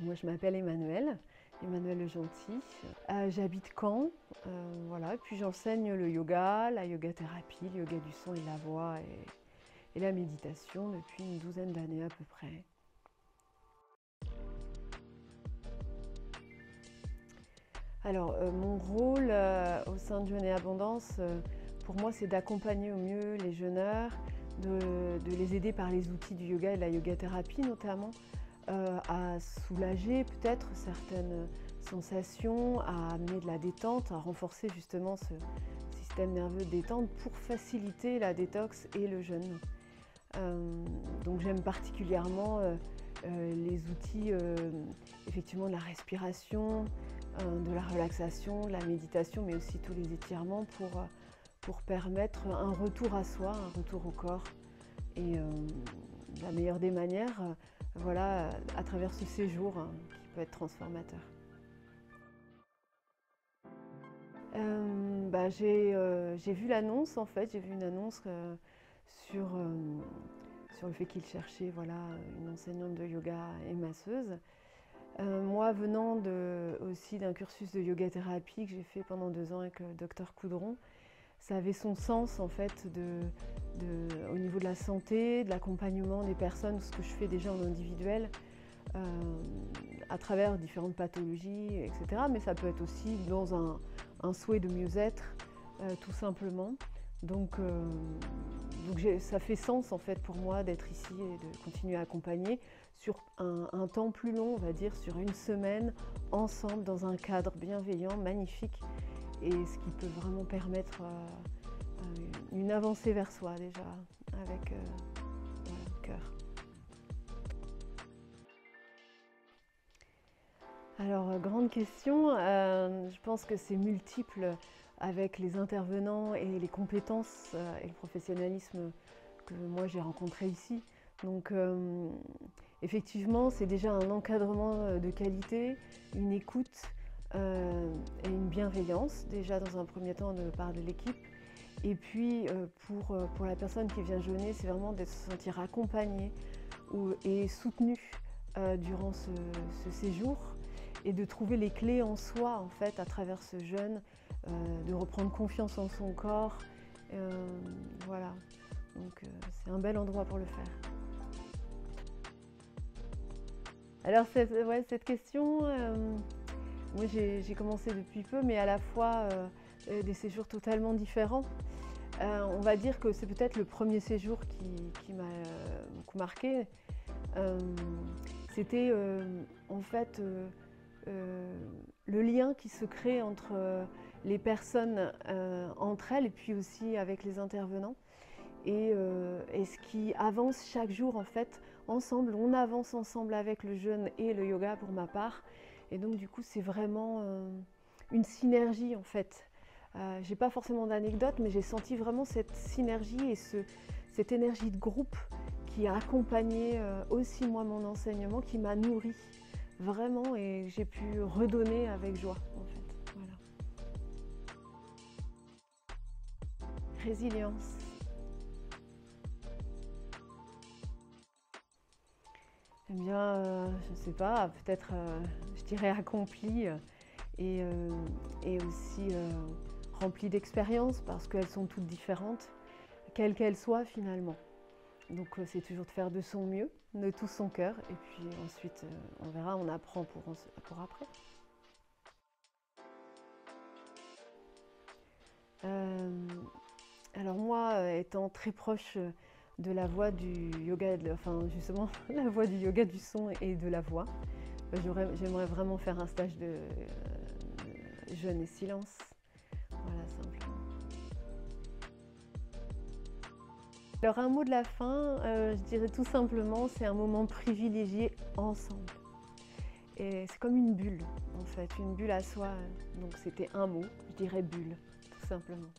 Moi, je m'appelle Emmanuelle, Emmanuelle Le Gentil. J'habite Caen, voilà. Et puis j'enseigne le yoga, la yoga thérapie, le yoga du son et de la voix et la méditation depuis une douzaine d'années à peu près. Alors, mon rôle au sein de Jeûne et Abondance, pour moi, c'est d'accompagner au mieux les jeûneurs, de les aider par les outils du yoga et de la yoga thérapie notamment, à soulager peut-être certaines sensations, à amener de la détente, à renforcer justement ce système nerveux de détente pour faciliter la détox et le jeûne. Donc j'aime particulièrement les outils effectivement de la respiration, de la relaxation, de la méditation, mais aussi tous les étirements pour permettre un retour à soi, un retour au corps. Et la meilleure des manières, voilà, à travers ce séjour qui peut être transformateur. J'ai vu l'annonce en fait, j'ai vu une annonce sur le fait qu'il cherchait voilà, une enseignante de yoga et masseuse. Moi, venant aussi d'un cursus de yoga thérapie que j'ai fait pendant 2 ans avec le docteur Coudron, ça avait son sens en fait au niveau de la santé, de l'accompagnement des personnes, ce que je fais déjà en individuel, à travers différentes pathologies, etc. Mais ça peut être aussi dans un souhait de mieux-être, tout simplement. Donc ça fait sens en fait pour moi d'être ici et de continuer à accompagner sur un temps plus long, on va dire sur une semaine, ensemble dans un cadre bienveillant, magnifique, et ce qui peut vraiment permettre une avancée vers soi déjà, avec le cœur. Alors, grande question, je pense que c'est multiple avec les intervenants et les compétences et le professionnalisme que moi j'ai rencontré ici. Donc effectivement, c'est déjà un encadrement de qualité, une écoute et une bienveillance, déjà dans un premier temps de part de l'équipe. Et puis pour la personne qui vient jeûner, c'est vraiment de se sentir accompagnée et soutenue durant ce séjour, et de trouver les clés en soi en fait à travers ce jeûne, de reprendre confiance en son corps. Voilà, donc c'est un bel endroit pour le faire. Alors cette question, moi j'ai commencé depuis peu, mais à la fois des séjours totalement différents. On va dire que c'est peut-être le premier séjour qui m'a beaucoup marqué. C'était en fait le lien qui se crée entre les personnes entre elles et puis aussi avec les intervenants, et ce qui avance chaque jour en fait ensemble. On avance ensemble avec le jeûne et le yoga pour ma part, et donc du coup c'est vraiment une synergie en fait. J'ai pas forcément d'anecdotes, mais j'ai senti vraiment cette synergie et cette énergie de groupe qui a accompagné aussi moi mon enseignement, qui m'a nourri vraiment, et j'ai pu redonner avec joie en fait. Voilà. Résilience. Eh bien, je ne sais pas, peut-être je dirais accompli et aussi rempli d'expériences, parce qu'elles sont toutes différentes, quelles qu'elles soient finalement. Donc c'est toujours de faire de son mieux, de tout son cœur, et puis ensuite on verra, on apprend pour après. Alors moi, étant très proche de la voie du yoga, enfin justement la voie du yoga du son et de la voix, j'aimerais vraiment faire un stage de jeûne et silence. Voilà, simplement. Alors un mot de la fin, je dirais tout simplement, c'est un moment privilégié ensemble. Et c'est comme une bulle, en fait, une bulle à soi. Donc c'était un mot, je dirais bulle, tout simplement.